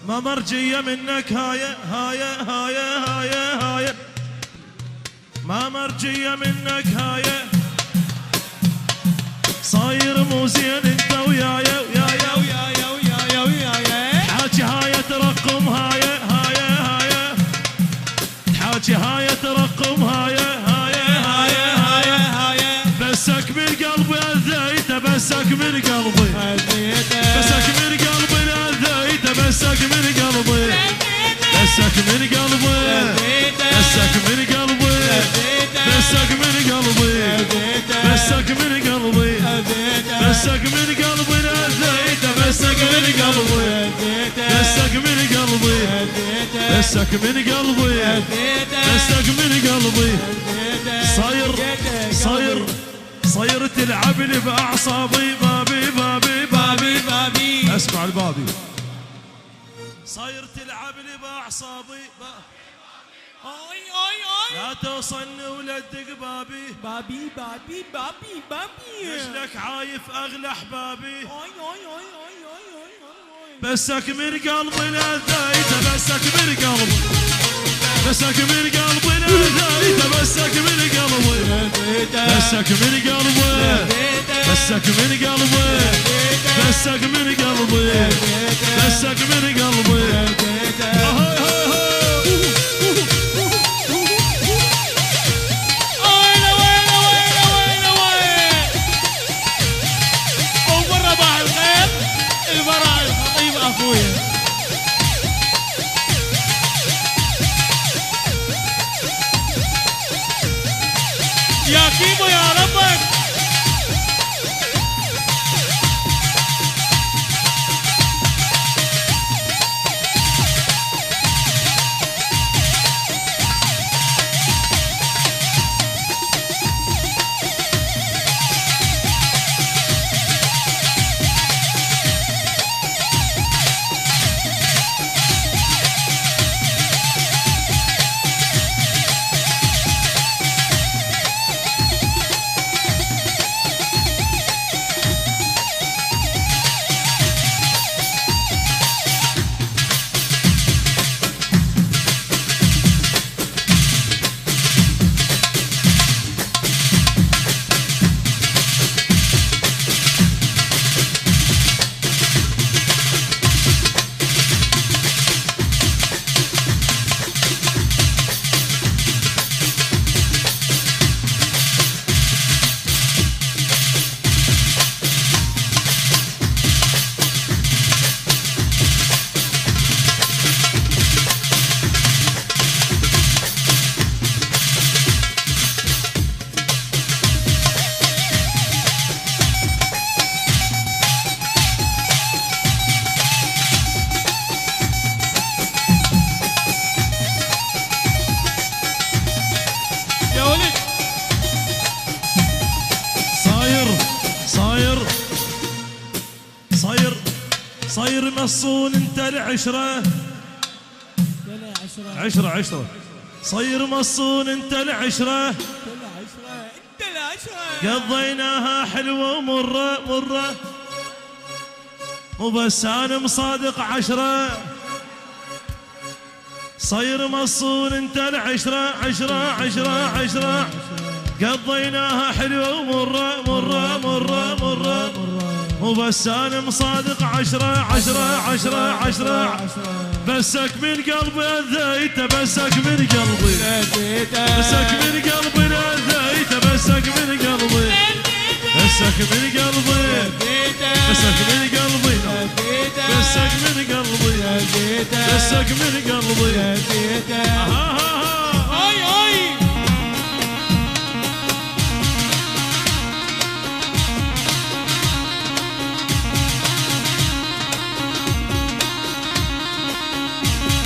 ما مرجية منك هاية هاية هاية هاية هاية ما مرجية منك هاية صاير مو زين انت ويايا ويايا ويايا ويايا ويايا حاجي هاية ترقم هاية هاية هاية حاجي هاية ترقم هاية هاية هاية هاية هاية بسك من قلبي اذيته بسك من قلبي بسك من قلبي اذيته بسك من قلبي بسك من قلبي بسك من قلبي بسك من قلبي بسك من قلبي بسك من قلبي اذيته بسك من قلبي بسك من قلبي بسك من قلبي بسك من قلبي صاير تلعب لي باعصابي بابي بابي بابي بابي اسمع البابي صاير تلعب لي باعصابي لا توصلني ولا تدق بابي بابي بابي بابي بابي لك عايف اغلى احبابي بسك من قلبي لذيته بسك من قلبي بسك من قلبي لذيته بسك من قلبي بسك من قلبي بسك من قلبي بسك من قلبي بسك من قلبي يا كيمو يا ربك صاير مصون انت العشرة عشرة صاير مصون انت العشرة قضيناها حلوة ومرة مو بس انا مصادق 10 صاير مصون انت العشرة عشرة قضيناها حلوة ومرة مو بس انا مصادق 10 بسك من قلبي اذيته بسك من قلبي بسك من قلبي اذيته بسك من قلبي بسك من قلبي بسك من قلبي بسك من قلبي بسك من قلبي